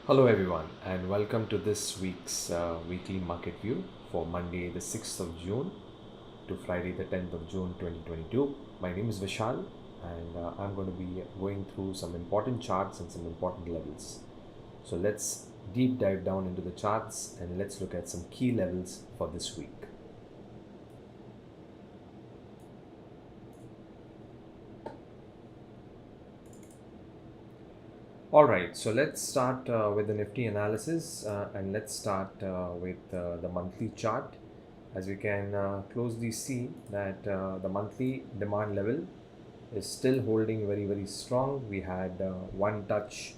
Hello, everyone, and welcome to this week's weekly market view for Monday, the 6th of June to Friday, the 10th of June 2022. My name is Vishal, and I'm going to be going through some important charts and some important levels. So, let's deep dive down into the charts and let's look at some key levels for this week. All right, so let's start with the Nifty analysis and let's start with the monthly chart. As we can closely see that the monthly demand level is still holding very strong. We had one touch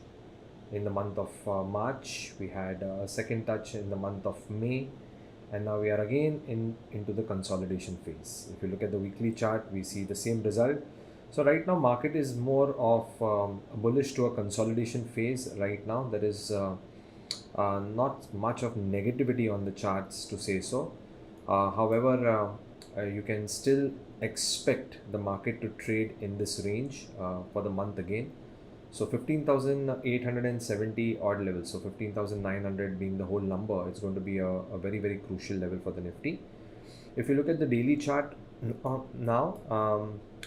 in the month of March, we had a second touch in the month of May, and now we are again into the consolidation phase. If you look at the weekly chart, we see the same result. So right now market is more of bullish to a consolidation phase. Right now there is not much of negativity on the charts to say so. However, you can still expect the market to trade in this range for the month again. So 15,870 odd level. So 15,900 being the whole number, it's going to be a very crucial level for the Nifty. If you look at the daily chart now,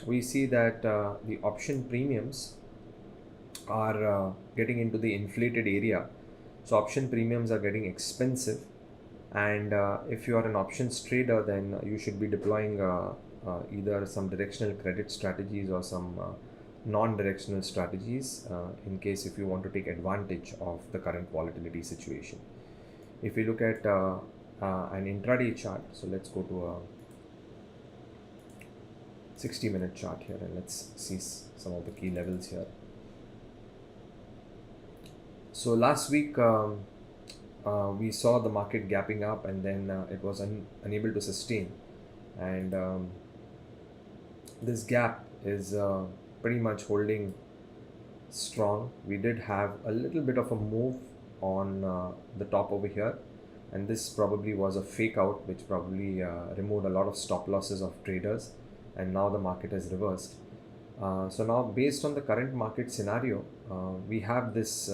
we see that the option premiums are getting into the inflated area. So option premiums are getting expensive, and if you are an options trader, then you should be deploying either some directional credit strategies or some non-directional strategies in case if you want to take advantage of the current volatility situation. If we look at an intraday chart, so let's go to a 60-minute chart here and let's see some of the key levels here. So last week we saw the market gapping up, and then it was unable to sustain, and this gap is pretty much holding strong. We did have a little bit of a move on the top over here, and this probably was a fake out which probably removed a lot of stop losses of traders, and now the market has reversed. So now based on the current market scenario, we have this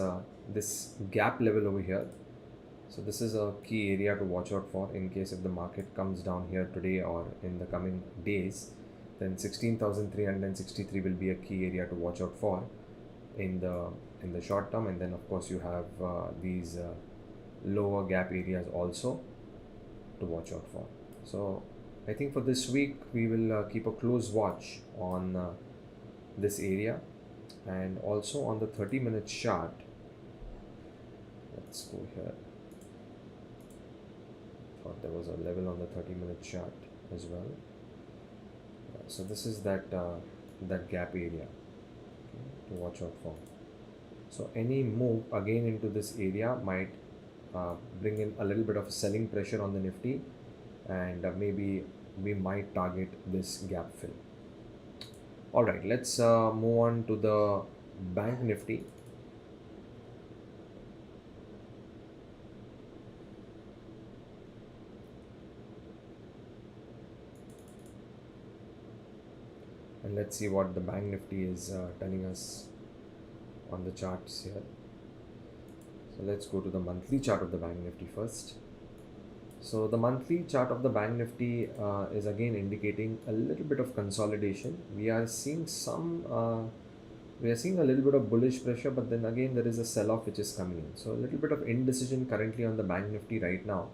gap level over here. So this is a key area to watch out for in case if the market comes down here today or in the coming days. Then 16,363 will be a key area to watch out for in the short term, and then of course you have these lower gap areas also to watch out for. So I think for this week we will keep a close watch on this area, and also on the 30-minute chart. Let's go here. Thought there was a level on the 30-minute chart as well. So this is that gap area, okay, to watch out for. So any move again into this area might bring in a little bit of selling pressure on the Nifty, and maybe we might target this gap fill. All right, let's move on to the Bank Nifty. And let's see what the Bank Nifty is telling us on the charts here. So let's go to the monthly chart of the Bank Nifty first. So the monthly chart of the Bank Nifty is again indicating a little bit of consolidation. We are seeing a little bit of bullish pressure, but then again there is a sell-off which is coming in. So a little bit of indecision currently on the Bank Nifty right now.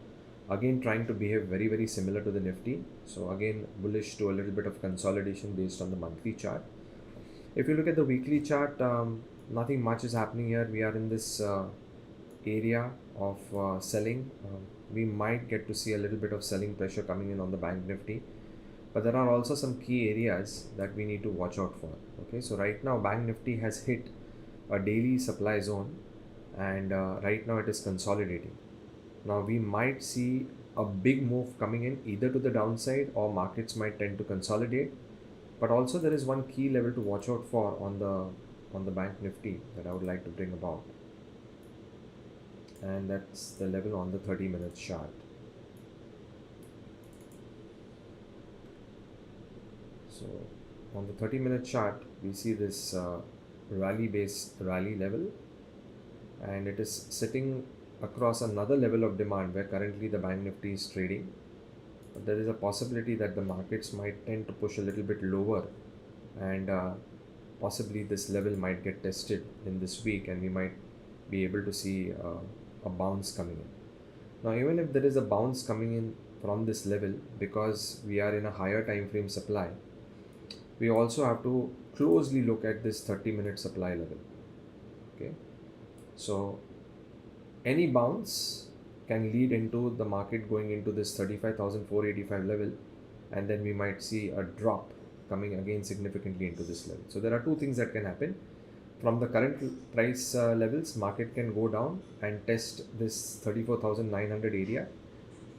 Again trying to behave very similar to the Nifty. So again bullish to a little bit of consolidation based on the monthly chart. If you look at the weekly chart, nothing much is happening here. We are in this area of selling. We might get to see a little bit of selling pressure coming in on the Bank Nifty, but there are also some key areas that we need to watch out for. Okay, so right now Bank Nifty has hit a daily supply zone, and right now it is consolidating. Now we might see a big move coming in either to the downside, or markets might tend to consolidate. But also there is one key level to watch out for on the Bank Nifty that I would like to bring about, and that's the level on the 30-minute chart. So on the 30-minute chart we see this rally level, and it is sitting across another level of demand where currently the bank nifty is trading. But there is a possibility that the markets might tend to push a little bit lower, and possibly this level might get tested in this week, and we might be able to see a bounce coming in. Now, even if there is a bounce coming in from this level, because we are in a higher time frame supply, we also have to closely look at this 30-minute supply level. Okay, so any bounce can lead into the market going into this 35,485 level, and then we might see a drop coming again significantly into this level. So there are two things that can happen. From the current price levels, market can go down and test this 34,900 area,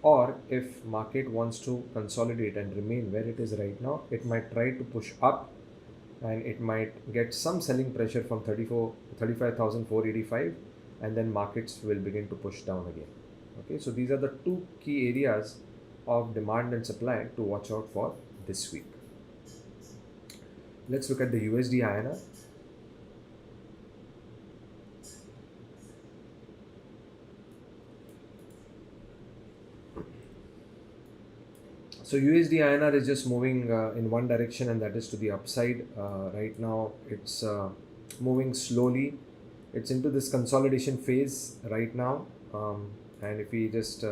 or if market wants to consolidate and remain where it is right now, it might try to push up, and it might get some selling pressure from 35,485, and then markets will begin to push down again. Okay, so these are the two key areas of demand and supply to watch out for this week. Let's look at the USD INR. So USD INR is just moving in one direction, and that is to the upside. Right now it's moving slowly. It's into this consolidation phase right now, and if we just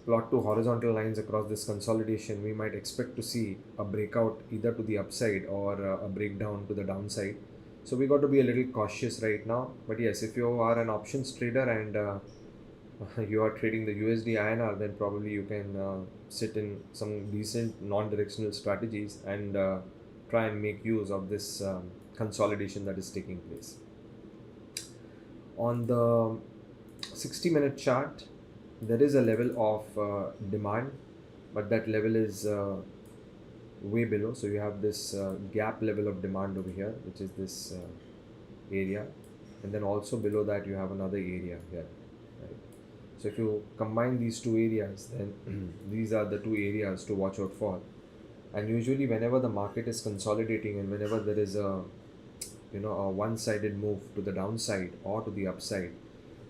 plot two horizontal lines across this consolidation, we might expect to see a breakout either to the upside or a breakdown to the downside. So we got to be a little cautious right now. But yes, if you are an options trader and you are trading the USD INR, then probably you can sit in some decent non-directional strategies and try and make use of this consolidation that is taking place. On the 60-minute chart, there is a level of demand, but that level is way below. So you have this gap level of demand over here, which is this area, and then also below that you have another area here. Right? So if you combine these two areas, then these are the two areas to watch out for. And usually whenever the market is consolidating and whenever there is a one-sided move to the downside or to the upside,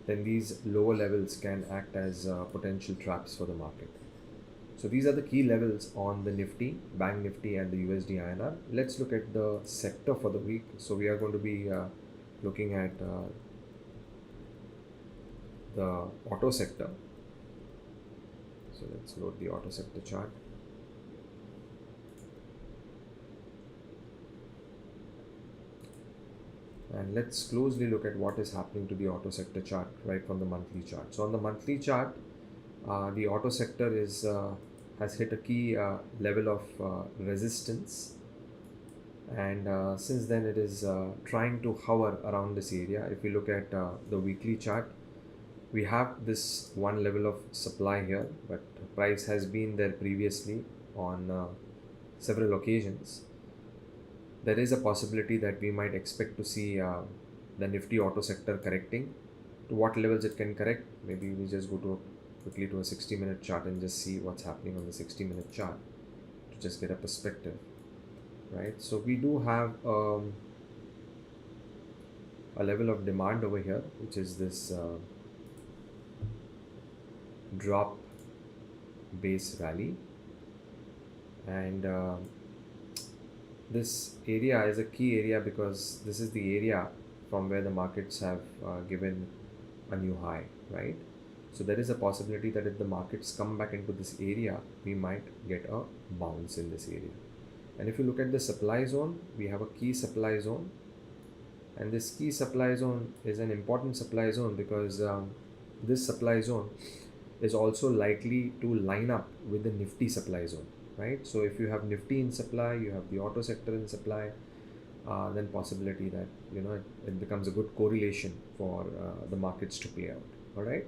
then these lower levels can act as potential traps for the market. So these are the key levels on the Nifty, Bank Nifty and the USD INR. Let's look at the sector for the week. So we are going to be looking at the auto sector. So let's load the auto sector chart. And let's closely look at what is happening to the auto sector chart right from the monthly chart. So on the monthly chart, the auto sector has hit a key level of resistance, and since then it is trying to hover around this area. If we look at the weekly chart, we have this one level of supply here, but price has been there previously on several occasions. There is a possibility that we might expect to see the Nifty auto sector correcting. To what levels it can correct? Maybe we just go quickly to a 60-minute chart and just see what's happening on the 60-minute chart to just get a perspective, right? So we do have a level of demand over here, which is this drop base rally, and this area is a key area because this is the area from where the markets have given a new high, right? So there is a possibility that if the markets come back into this area, we might get a bounce in this area. And if you look at the supply zone, we have a key supply zone, and this key supply zone is an important supply zone because this supply zone is also likely to line up with the Nifty supply zone, right? So if you have Nifty in supply, you have the auto sector in supply, then possibility that it becomes a good correlation for the markets to play out. All right.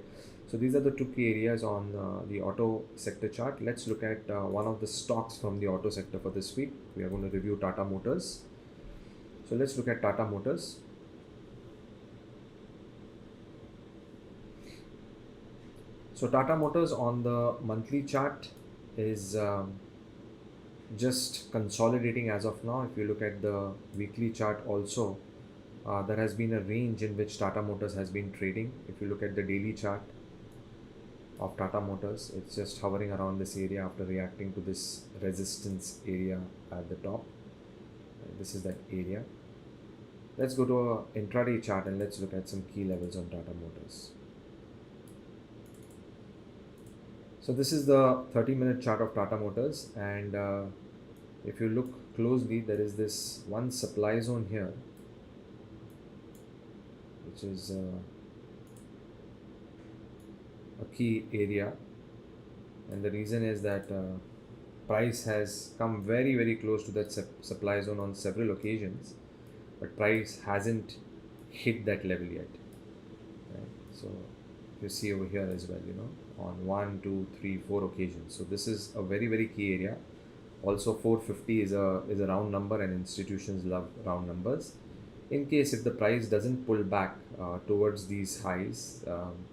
So these are the two key areas on the auto sector chart. Let's look at one of the stocks from the auto sector for this week. We are going to review Tata Motors. So let's look at Tata Motors. So Tata Motors on the monthly chart is just consolidating as of now. If you look at the weekly chart also, there has been a range in which Tata Motors has been trading. If you look at the daily chart of Tata Motors, it's just hovering around this area after reacting to this resistance area at the top. This is that area. Let's go to a intraday chart and let's look at some key levels on Tata Motors. So this is the 30-minute chart of Tata Motors, and if you look closely, there is this one supply zone here, which is a key area, and the reason is that price has come very close to that supply zone on several occasions, but price hasn't hit that level yet, right? So you see over here as well, on 1, 2, 3, 4 occasions. So this is a very key area. Also 450 is a round number, and institutions love round numbers. In case if the price doesn't pull back towards these highs,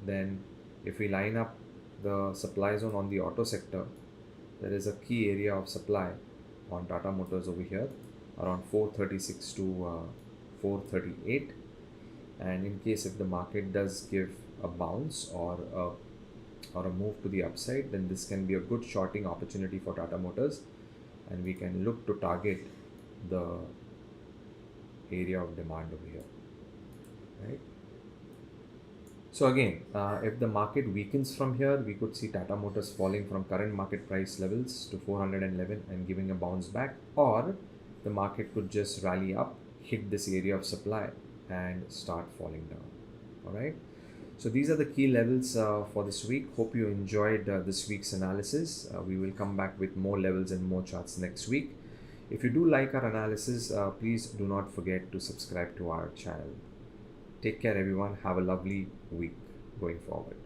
then if we line up the supply zone on the auto sector, there is a key area of supply on Tata Motors over here around 436 to 438, and in case if the market does give a bounce or a move to the upside, then this can be a good shorting opportunity for Tata Motors, and we can look to target the area of demand over here, right? So again, if the market weakens from here, we could see Tata Motors falling from current market price levels to 411 and giving a bounce back, or the market could just rally up, hit this area of supply and start falling down. All right. So these are the key levels for this week. Hope you enjoyed this week's analysis. We will come back with more levels and more charts next week. If you do like our analysis, please do not forget to subscribe to our channel. Take care, everyone. Have a lovely week going forward.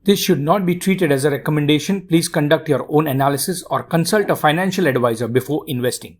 This should not be treated as a recommendation. Please conduct your own analysis or consult a financial advisor before investing.